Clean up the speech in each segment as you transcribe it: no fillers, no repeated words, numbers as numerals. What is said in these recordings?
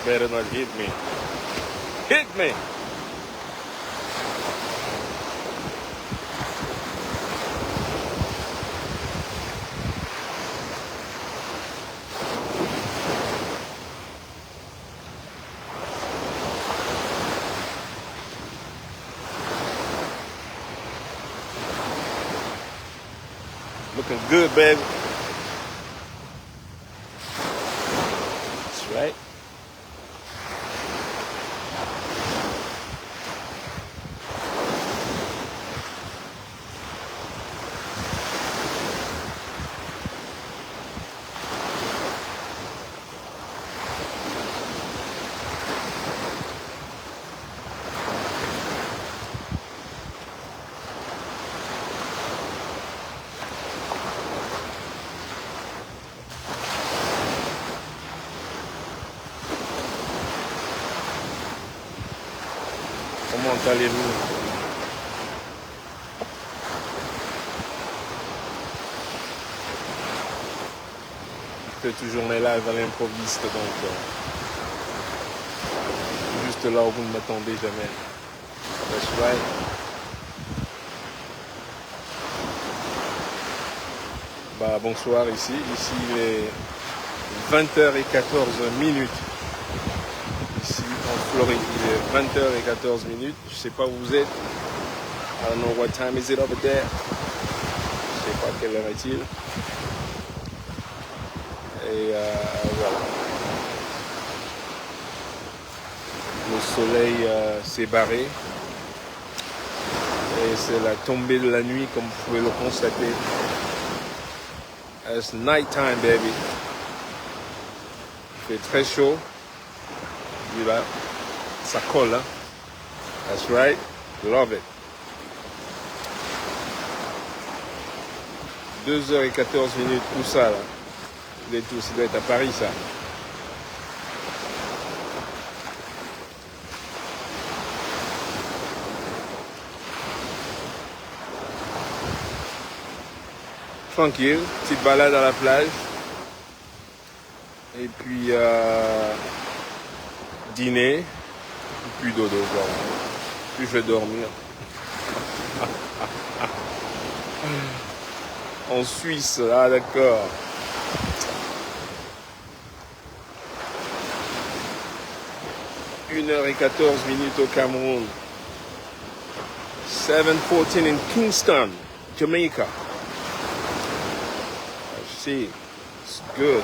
better not hit me. Hit me! Looking good, baby. That's right. Comment allez-vous? Je fais toujours mes lives à l'improviste, donc juste là où vous ne m'attendez jamais. That's right. Bah, bonsoir ici. Ici il est 20h14. Ici en Floride, il est 20h14. Je sais pas où vous êtes. I don't know what time is it over there. Je sais pas quelle heure est-il. Et voilà. Le soleil s'est barré. Et c'est la tombée de la nuit, comme vous pouvez le constater. It's night time, baby. Il fait très chaud. Et là, ça colle, hein. That's right. Love it. 2h14. Où ça, là? Ça doit être à Paris, ça. Tranquille, petite balade à la plage. Et puis dîner. Et puis dodo, quoi. Puis je vais dormir. En Suisse, ah d'accord. « 1h14 au Cameroun. 7:14 in Kingston, Jamaica. See, it's good.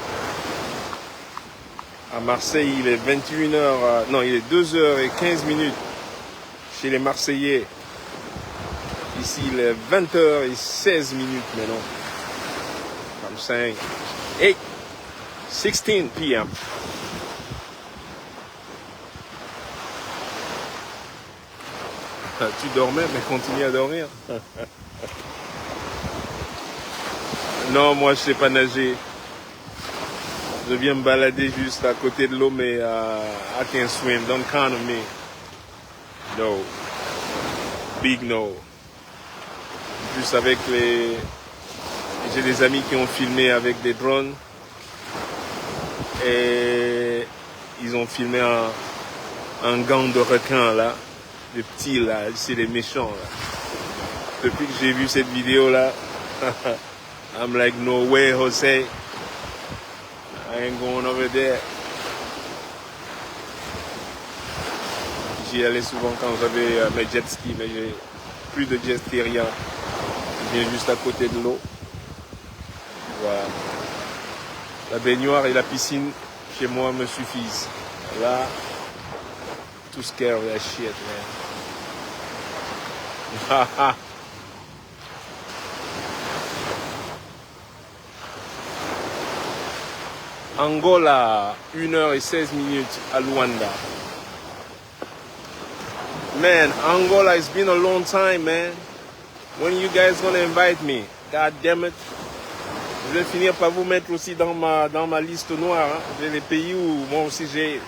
À Marseille, il est 21h... non, il est 2h15 chez les Marseillais. Ici, il est 20h16 maintenant. I'm saying 8:16 p.m. Tu dormais, mais continue à dormir. Non, moi, je sais pas nager. Je viens me balader juste à côté de l'eau, mais I can't swim. Don't count on me. No. Big no. En plus, avec les... J'ai des amis qui ont filmé avec des drones. Et ils ont filmé un gang de requins, là. Les petits, là. C'est les méchants, là. Depuis que j'ai vu cette vidéo-là, I'm like, no way, Jose. I ain't going over there. J'y allais souvent quand j'avais mes jet skis, mais j'ai plus de jet ski, rien. Je viens juste à côté de l'eau. Voilà. La baignoire et la piscine, chez moi, me suffisent. Là, too scared of that shit, man. Angola, 1h16 à Luanda. Man, Angola, it's been a long time, man. When you guys gonna invite me? God damn it. Je vais finir par vous mettre aussi dans ma liste noire. Hein. J'ai les pays où moi aussi j'ai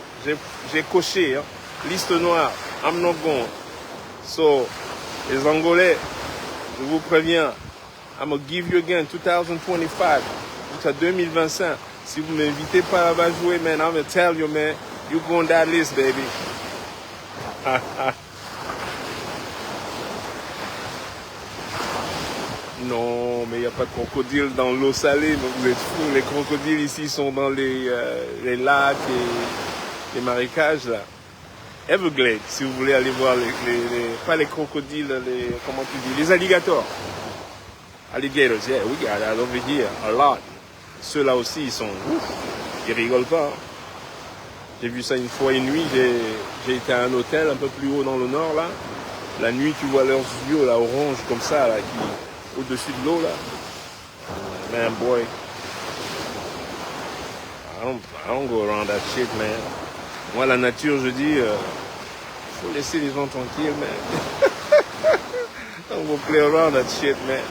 coché. Hein. Liste noire. I'm not going. So, les Angolais, je vous préviens, I'm gonna give you again 2025 jusqu'à 2025. Si vous m'invitez pas là-bas jouer, man, I'm gonna tell you, man, You go on that list, baby. Non, mais il n'y a pas de crocodile dans l'eau salée, mais vous êtes fous. Les crocodiles ici sont dans les lacs et les marécages, là. Everglades, si vous voulez aller voir pas les crocodiles, comment tu dis, les alligators. Alligators, yeah, we got that over here, a lot. Ceux-là aussi, ils rigolent pas. Hein. J'ai vu ça une fois une nuit, j'ai été à un hôtel un peu plus haut dans le nord, là. La nuit, tu vois leurs yeux, là, orange, comme ça, là, au-dessus de l'eau, là. Man, boy. I don't go around that shit, man. Moi, la nature, je dis, faut laisser les gens tranquilles, man. Don't go play around that shit, man.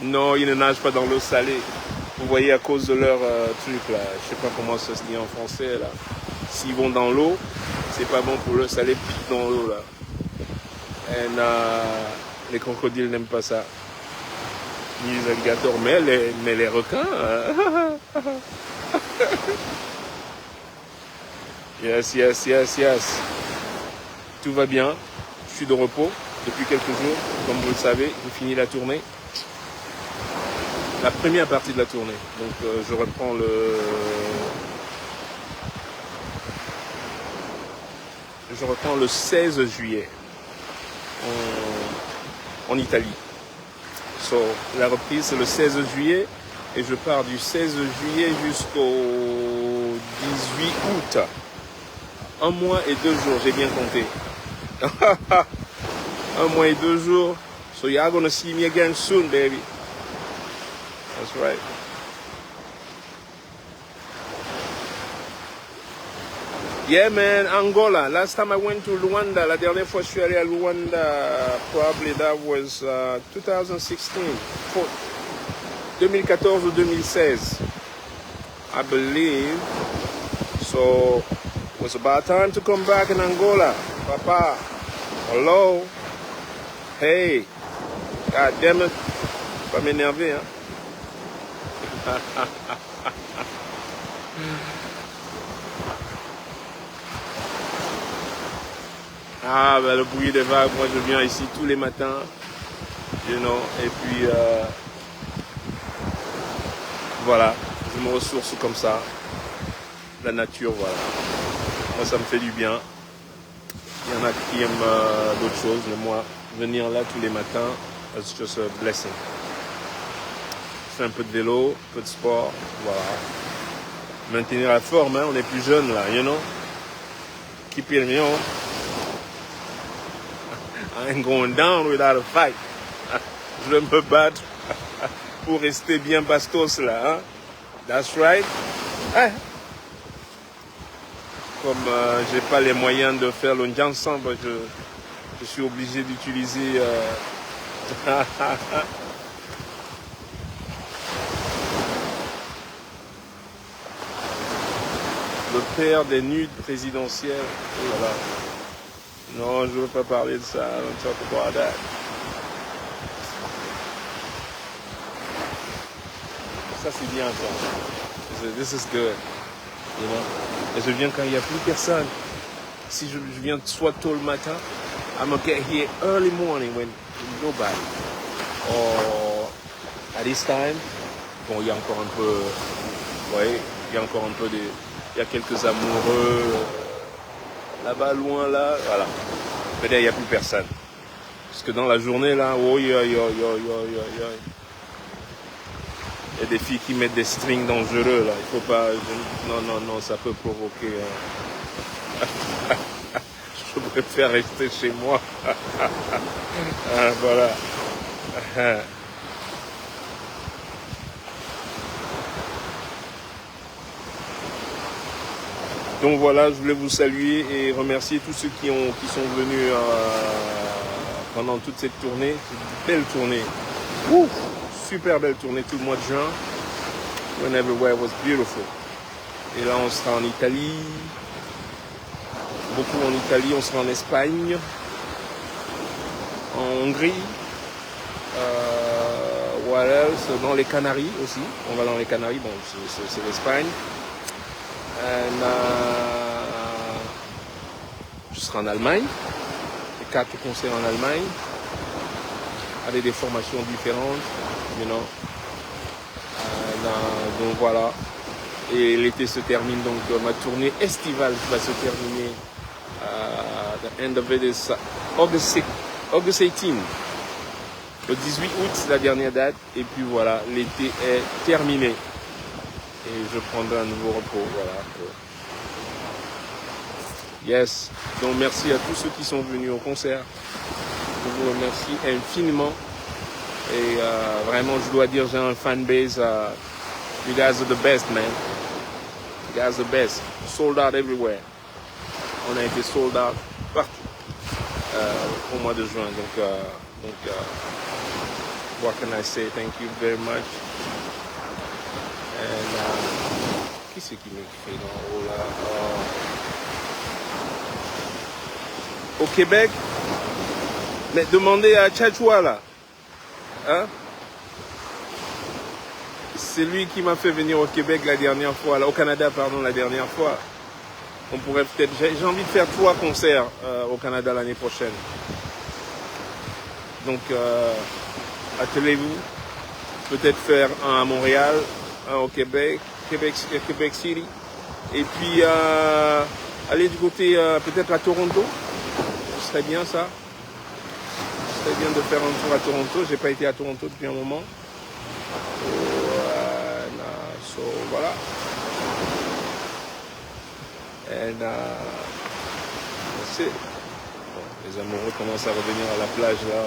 Non, ils ne nagent pas dans l'eau salée. Vous voyez, à cause de leur truc, là. Je sais pas comment ça se dit en français, là. S'ils vont dans l'eau, c'est pas bon pour eux, ça les pique dans l'eau, là. Et les crocodiles n'aiment pas ça. Ni les alligators, mais les requins. Yes. Tout va bien. Je suis de repos depuis quelques jours. Comme vous le savez, j'ai fini la tournée. La première partie de la tournée. Donc je reprends le 16 juillet en Italie. So, la reprise c'est le 16 juillet et je pars du 16 juillet jusqu'au 18 août. 1 mois et 2 jours, j'ai bien compté. 1 mois et 2 jours. So you're gonna see me again soon, baby. That's right. Yeah, man, Angola. Last time I went to Luanda, la dernière fois je suis allé à Luanda, probably that was 2016, 2014 ou 2016, I believe. So, it was about time to come back in Angola. Papa, hello, hey, god damn it, pas m'énerver, hein. Ah, ben le bruit des vagues, moi je viens ici tous les matins, you know, et puis voilà, je me ressource comme ça, la nature, voilà. Moi ça me fait du bien. Il y en a qui aiment d'autres choses, mais moi, venir là tous les matins, it's just a blessing. Je fais un peu de vélo, un peu de sport, voilà. Maintenir la forme, hein, on est plus jeune là, you know. Keep it, you know. I ain't going down without a fight. Je vais me battre pour rester bien bastos là. Hein? That's right. Hein? Comme j'ai pas les moyens de faire le ensemble, je suis obligé d'utiliser le père des nudes présidentielles. Voilà. Non, je ne veux pas parler de ça. Don't talk about that. Ça, c'est bien, ça. This is good. You know? Et je viens quand il n'y a plus personne. Si je viens soit tôt le matin, I'm gonna get here early morning when nobody. Or at this time, bon, il y a encore un peu... Oui, il y a encore un peu de... Il y a quelques amoureux... Là-bas, loin, là, voilà. Mais là, il n'y a plus personne. Parce que dans la journée, là, oh, il y a des filles qui mettent des strings dangereux, là. Il faut pas... Non, ça peut provoquer... Je préfère rester chez moi. Voilà. Donc voilà, je voulais vous saluer et remercier tous ceux qui sont venus pendant toute cette tournée, cette belle tournée. Ouf, super belle tournée tout le mois de juin. When everywhere was beautiful. Et là, on sera en Italie, beaucoup en Italie, on sera en Espagne, en Hongrie, what else? Dans les Canaries aussi. On va dans les Canaries, bon, c'est l'Espagne. And ce sera en Allemagne. Les 4 concerts en Allemagne. Avec des formations différentes. You know. Donc voilà. Et l'été se termine, donc ma tournée estivale va se terminer. The end of it is August 18. Le 18 août, c'est la dernière date. Et puis voilà, l'été est terminé. Et je prendrai un nouveau repos. Voilà. Yes. Donc merci à tous ceux qui sont venus au concert. Je vous remercie infiniment. Et vraiment, je dois dire, j'ai un fanbase. You guys are the best, man. You guys are the best. Sold out everywhere. On a été sold out partout au mois de juin. Donc, what can I say? Thank you very much. And qui c'est qui m'écrit dans haut là? Au Québec, mais demandez à Tchatchoua là. Hein? C'est lui qui m'a fait venir au Québec la dernière fois, là, au Canada, pardon, la dernière fois. On pourrait peut-être... J'ai envie de faire 3 concerts au Canada l'année prochaine. Donc, attelez-vous. Peut-être faire un à Montréal, un au Québec, Québec City. Et puis, aller du côté, peut-être à Toronto. Ce serait bien ça. Ce serait bien de faire un tour à Toronto. J'ai pas été à Toronto depuis un moment. So, voilà. And c'est bon, les amoureux commencent à revenir à la plage là.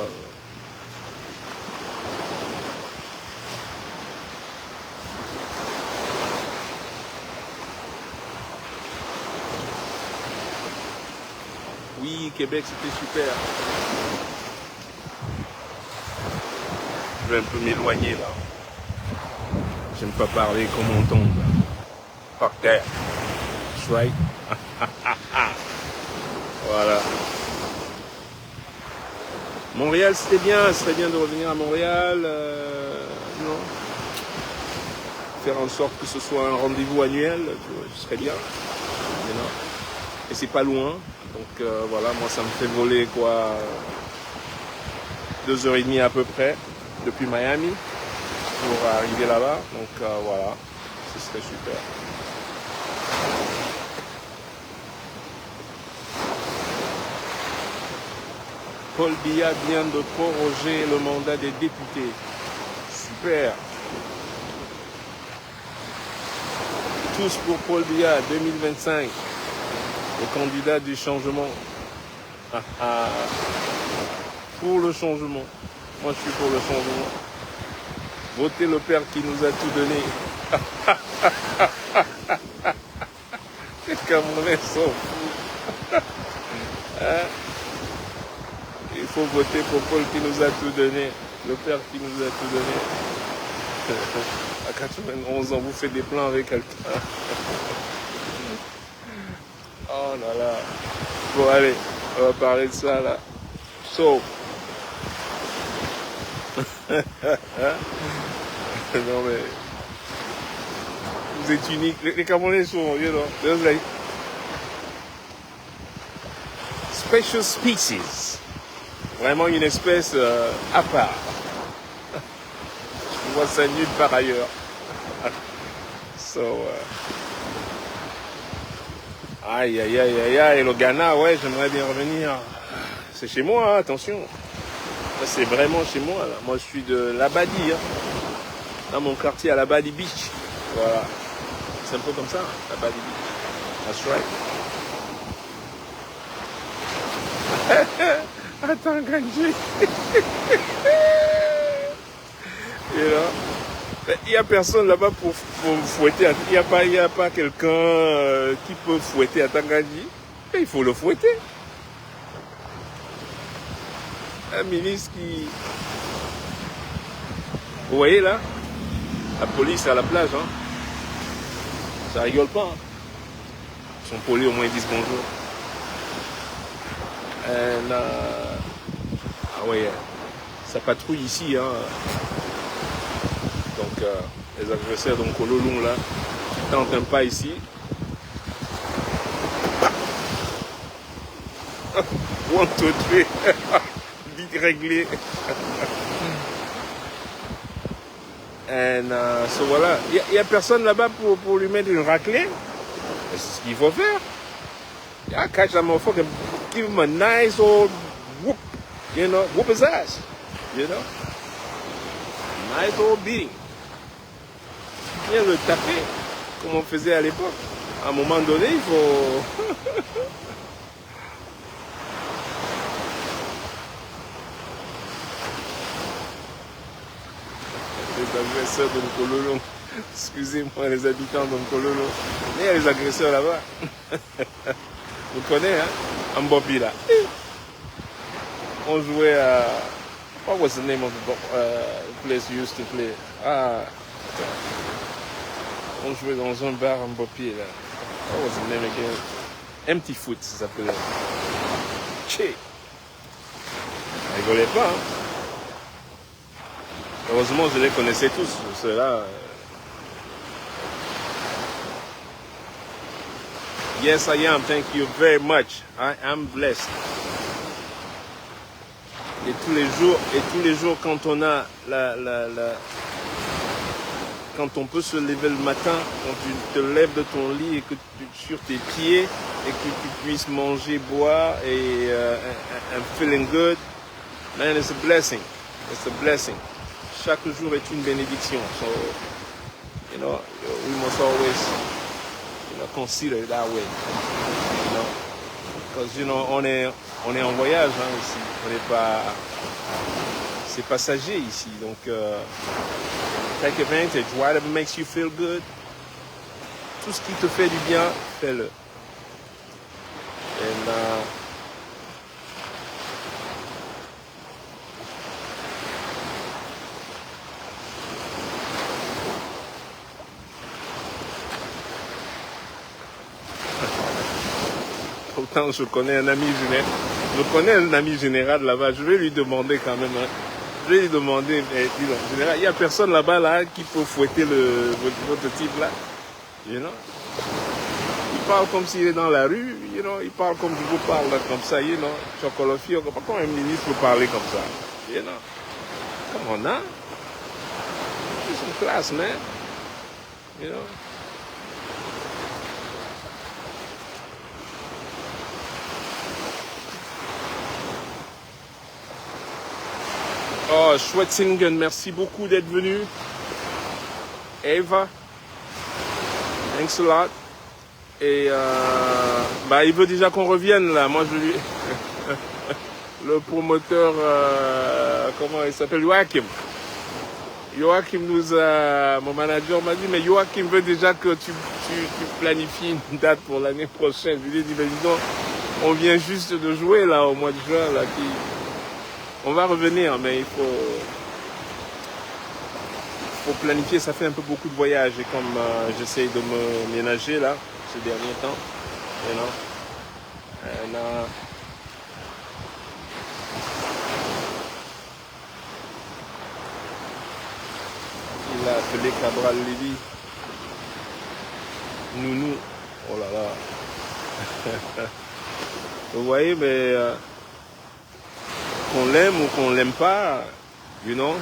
Oui, Québec c'était super. Je vais un peu m'éloigner là. J'aime pas parler comme on tombe. Par terre. That's right. Voilà. Montréal, c'était bien. Ce serait bien de revenir à Montréal. Non. Faire en sorte que ce soit un rendez-vous annuel. Ce serait bien. Et c'est pas loin. Donc voilà, moi ça me fait voler quoi 2h30 à peu près depuis Miami. Pour arriver là-bas, donc voilà, ce serait super. Paul Biya vient de proroger le mandat des députés. Super. Tous pour Paul Biya 2025, le candidat du changement. Pour le changement. Moi je suis pour le changement. Votez le Père qui nous a tout donné. Les Camerounais sont fous. Hein? Il faut voter pour Paul qui nous a tout donné. Le Père qui nous a tout donné. À 91 ans, vous faites des plans avec quelqu'un. Oh là là. Bon, allez, on va parler de ça là. So. Non mais vous êtes unique. Les Camerounais sont, you know, there's like special species. Vraiment une espèce à part. Je vois ça nulle part ailleurs. So, aïe aïe aïe aïe aïe, le Ghana, ouais, j'aimerais bien revenir. C'est chez moi, hein, attention. C'est vraiment chez moi là. Moi je suis de Labadi, hein. Dans mon quartier à Labadi Beach. Voilà. C'est un peu comme ça, Labadi Beach. That's right. Attends, Ganji. You know? Il n'y a personne là-bas pour me fouetter. Il n'y a pas quelqu'un qui peut fouetter à Tanganji. Il faut le fouetter. Un ministre qui... Vous voyez là? La police à la plage, hein? Ça rigole pas. Hein? Ils sont polis, au moins ils disent bonjour. Ah ouais, ça patrouille ici, hein? Donc les agresseurs, donc au Lolong là, tentent un pas ici. One, two, three. Vite réglé. So voilà. Il n'y a personne là-bas pour lui mettre une raclée. C'est ce qu'il faut faire. I catch that motherfucker, give him a nice old whoop, you know, whoop his ass, you know. Nice old beating. Viens le taper, comme on faisait à l'époque. À un moment donné, il faut... Les agresseurs de Nkololo. Excusez-moi les habitants de Nkololo. Mais il y a les agresseurs là-bas. Vous connaissez, hein? Mbopi là. On jouait à... What was the name of the place you used to play? Ah... On jouait dans un bar en Mbopi là. What was the name again? Empty Foot, ça s'appelait. Tché. Rigolez pas, hein? Heureusement, je les connaissais tous, ceux-là. Yes, I am. Thank you very much. I am blessed. Et tous les jours, quand on a quand on peut se lever le matin, quand tu te lèves de ton lit et que tu sur tes pieds et que tu puisses manger, boire et and feeling good, man, it's a blessing. It's a blessing. Chaque jour est une bénédiction. So, you know, we must always, you know, consider it that way. You know, because you know, on est en voyage hein, ici. On n'est pas, c'est passager ici. Donc, take advantage. Whatever makes you feel good. Tout ce qui te fait du bien, fais-le. And pourtant, je connais un ami général là-bas. Je vais lui demander quand même. Hein. Je vais lui demander, mais dis donc, général, il n'y a personne là-bas là, qui peut fouetter votre type là. You know? Il parle comme s'il est dans la rue, you know? Il parle comme je vous parle là, comme ça, you know? Chocolofio, pourquoi un ministre peut parler comme ça? You know? Come on, hein? C'est une classe, man. You know? Oh, Schwetzingen, merci beaucoup d'être venu. Eva, thanks a lot. Et bah, il veut déjà qu'on revienne là. Moi, je lui... Le promoteur, comment il s'appelle? Joachim. Joachim mon manager m'a dit, mais Joachim veut déjà que tu planifies une date pour l'année prochaine. Je lui ai dit, mais dis donc, on vient juste de jouer là au mois de juin là. On va revenir, mais il faut planifier. Ça fait un peu beaucoup de voyages et comme j'essaye de me ménager là ces derniers temps, you know, il a appelé Cabral Lévy. Nounou, oh là là. Vous voyez, mais qu'on l'aime ou qu'on l'aime pas, you know,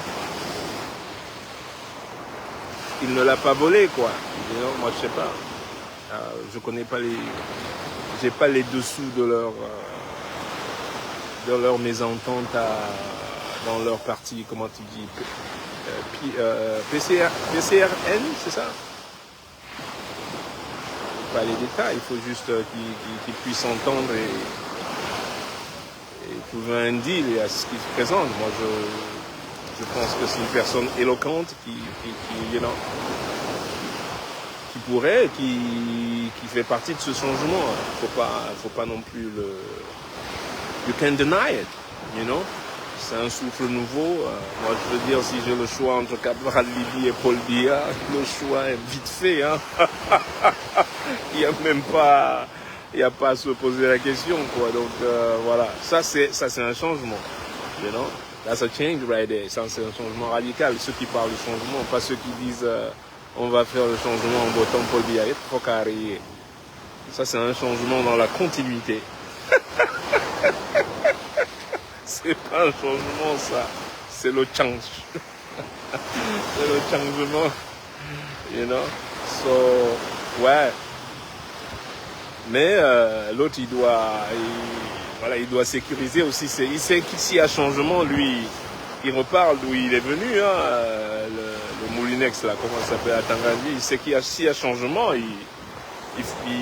il ne l'a pas volé, quoi. You know, moi, je sais pas. Je connais pas j'ai pas les dessous de leur mésentente dans leur parti, comment tu dis, PCRN, c'est ça? Pas les détails, il faut juste qu'ils puissent s'entendre et trouver un deal et à ce qui se présente. Moi, je pense que c'est une personne éloquente qui you know, qui pourrait, qui fait partie de ce changement. Faut pas non plus you can deny it, you know. C'est un souffle nouveau. Moi, je veux dire, si j'ai le choix entre Cabral Lévy et Paul Biya, le choix est vite fait. Hein. Il n'y a même pas... Il n'y a pas à se poser la question, quoi. Donc, voilà. Ça, c'est un changement. You know? That's a change right there. Ça, c'est un changement radical. Ceux qui parlent de changement, pas ceux qui disent on va faire le changement en votant Paul Biya. Ça, c'est un changement dans la continuité. C'est pas un changement, ça. C'est le change. C'est le changement. You know? So, ouais. Mais l'autre, voilà, il doit sécuriser aussi. Il sait que s'il y a changement, lui, il reparle d'où il est venu, hein, le Moulinex, là, comment ça s'appelle, à Tangazi. Il sait s'il y a changement,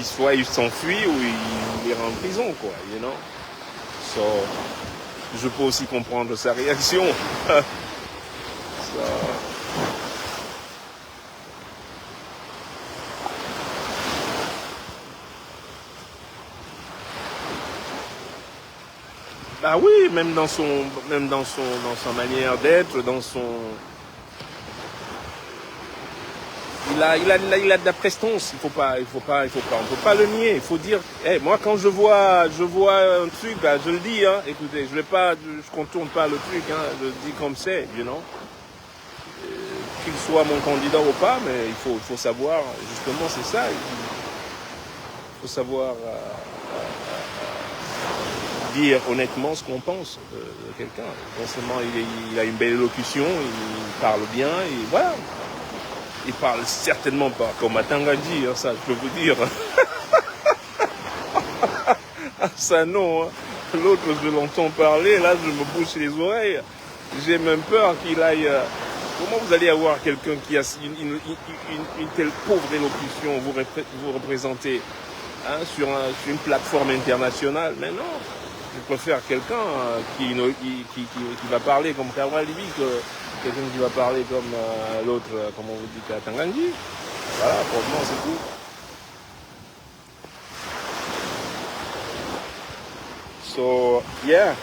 soit il s'enfuit ou il ira en prison, quoi, you know. So, je peux aussi comprendre sa réaction. So, bah oui, même dans sa manière d'être, il a de la prestance. On peut pas le nier. Il faut dire, hey, moi quand je vois un truc, bah, je le dis, hein. Écoutez, je contourne pas le truc, hein. Je le dis comme c'est, you know. Qu'il soit mon candidat ou pas, mais il faut savoir, justement, c'est ça. Il faut savoir dire honnêtement ce qu'on pense de quelqu'un. Non seulement il a une belle élocution, il parle bien, et voilà. Il parle certainement pas comme à Tangaji, hein, ça je peux vous dire. Ça non, hein. L'autre je l'entends parler, là je me bouche les oreilles. J'ai même peur qu'il aille... Comment vous allez avoir quelqu'un qui a une telle pauvre élocution, vous représentez, hein, sur une plateforme internationale? Mais non, je préfère quelqu'un qui va parler comme Kawal Libi que quelqu'un qui va parler comme l'autre, comme on vous dit, à Tanganji. Voilà, pour moi c'est tout. So, yeah.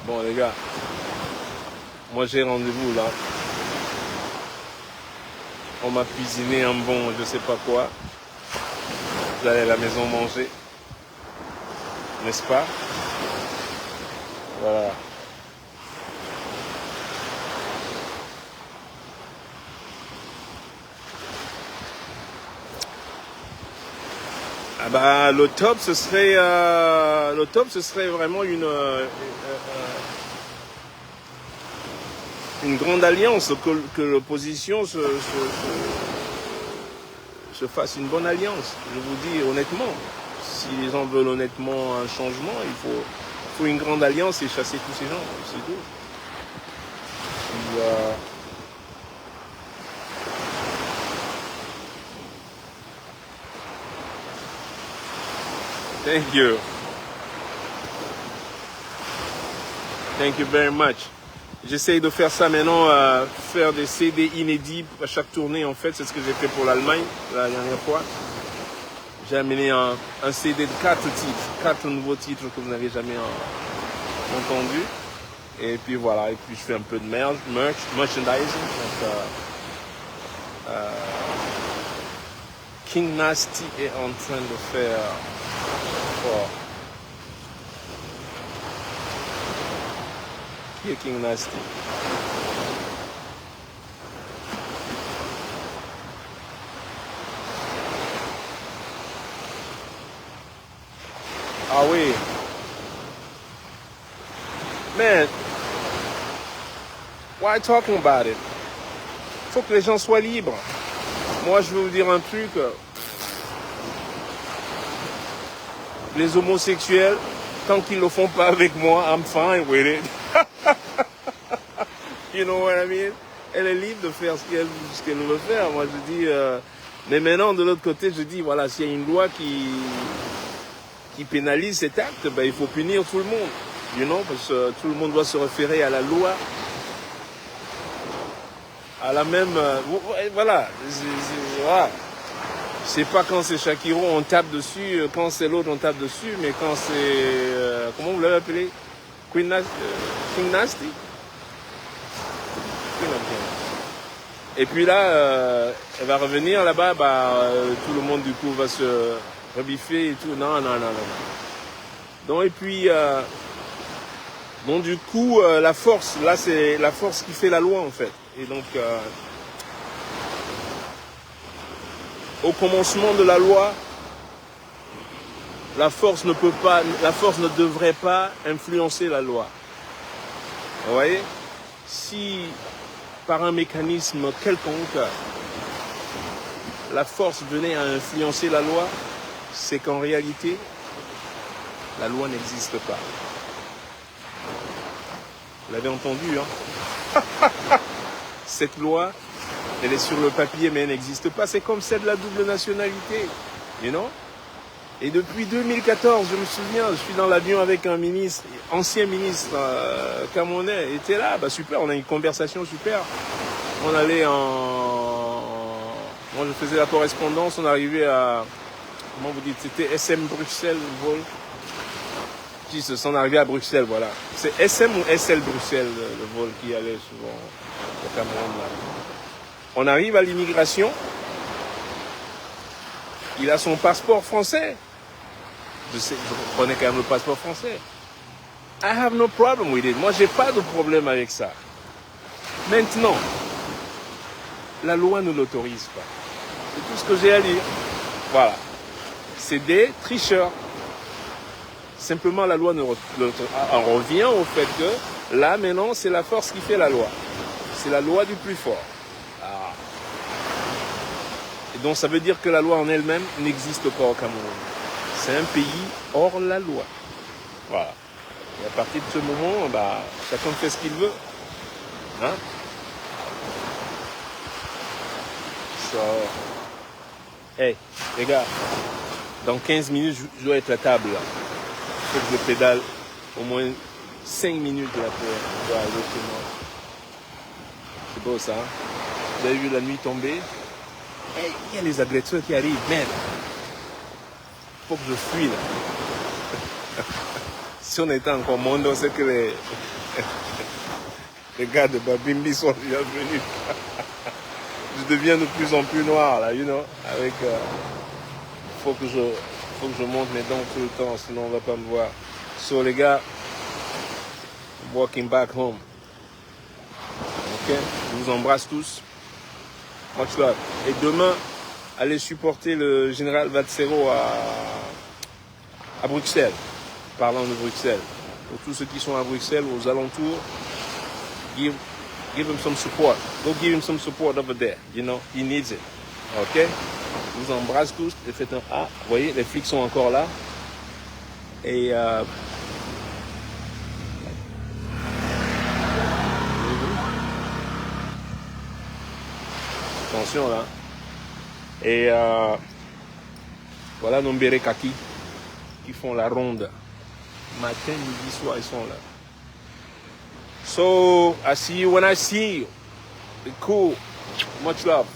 Bon les gars, moi j'ai rendez-vous là. On m'a cuisiné un bon je sais pas quoi. J'allais à la maison manger. N'est-ce pas? Voilà. Ah bah le top ce serait vraiment une grande alliance, que l'opposition se fasse une bonne alliance. Je vous dis honnêtement, si les gens veulent honnêtement un changement, il faut une grande alliance et chasser tous ces gens, c'est tout. Thank you. Thank you very much. J'essaye de faire ça maintenant, faire des CD inédits à chaque tournée en fait. C'est ce que j'ai fait pour l'Allemagne la dernière fois. J'ai amené un CD de 4 titres, 4 nouveaux titres que vous n'avez jamais entendus. Et puis voilà, et puis je fais un peu de merchandising. Donc, King Nasty est en train de faire... Oh. Qui est King Nasty? Ah oui. Man, why talking about it? Faut que les gens soient libres. Moi, je vais vous dire un truc. Les homosexuels, tant qu'ils ne le font pas avec moi, I'm fine with it. You know what I mean? Elle est libre de faire ce qu'elle veut faire. Moi, je dis... mais maintenant, de l'autre côté, je dis, voilà, s'il y a une loi qui pénalise cet acte, ben, il faut punir tout le monde. You know? Parce que tout le monde doit se référer à la loi. À la même... voilà. Voilà. C'est pas quand c'est Shakiro, on tape dessus, quand c'est l'autre, on tape dessus, mais quand c'est... comment vous l'avez appelé? King Nasty? Et puis là, elle va revenir là-bas, tout le monde du coup va se rebiffer et tout. Non. Donc, et puis, bon, du coup, la force, là, c'est la force qui fait la loi, en fait. Et donc, au commencement de la loi, la force ne devrait pas influencer la loi. Vous voyez? Si par un mécanisme quelconque, la force venait à influencer la loi, c'est qu'en réalité, la loi n'existe pas. Vous l'avez entendu, hein? Cette loi, elle est sur le papier, mais elle n'existe pas. C'est comme celle de la double nationalité, you know? Et depuis 2014, je me souviens, je suis dans l'avion avec un ministre, ancien ministre camerounais, il était là, bah super, on a une conversation super. On allait moi je faisais la correspondance, on arrivait à, comment vous dites, c'était SM Bruxelles, le vol. Jesus, on arrivait à Bruxelles, voilà. C'est SM ou SL Bruxelles, le vol qui allait souvent au Cameroun, là. On arrive à l'immigration, il a son passeport français. Je prenais quand même le passeport français. I have no problem with it. Moi, j'ai pas de problème avec ça. Maintenant, la loi ne l'autorise pas. C'est tout ce que j'ai à dire. Voilà. C'est des tricheurs. Simplement, la loi ne l'autorise pas. On revient au fait que là, maintenant, c'est la force qui fait la loi. C'est la loi du plus fort. Ah. Et donc, ça veut dire que la loi en elle-même n'existe pas au Cameroun. C'est un pays hors la loi. Voilà. Et à partir de ce moment, bah, chacun fait ce qu'il veut. Hein? So, hey, les gars, dans 15 minutes, je dois être à table. Là. Il faut que je pédale au moins 5 minutes là, pour aller chez moi. C'est beau ça. Hein? Vous avez vu la nuit tomber? Hey, il y a les agresseurs qui arrivent, merde. Faut que je fuis là. Si on était encore mondo, c'est que les gars de Babimbi sont déjà venus. Je deviens de plus en plus noir là, you know. Avec, faut que je monte mes dents tout le temps, sinon on va pas me voir. So les gars, I'm walking back home. Ok, je vous embrasse tous. Much love. Et demain, allez supporter le général Vatsero à Bruxelles. Parlant de Bruxelles. Pour tous ceux qui sont à Bruxelles, aux alentours, give him some support. Go give him some support over there. You know, he needs it. Ok? Je vous embrasse tous et faites un A. Vous voyez, les flics sont encore là. Et attention là. Et voilà Nombere Kaki qui font la ronde. Matin, midi, soir, ils sont là. So, I see you when I see you. Cool. Much love.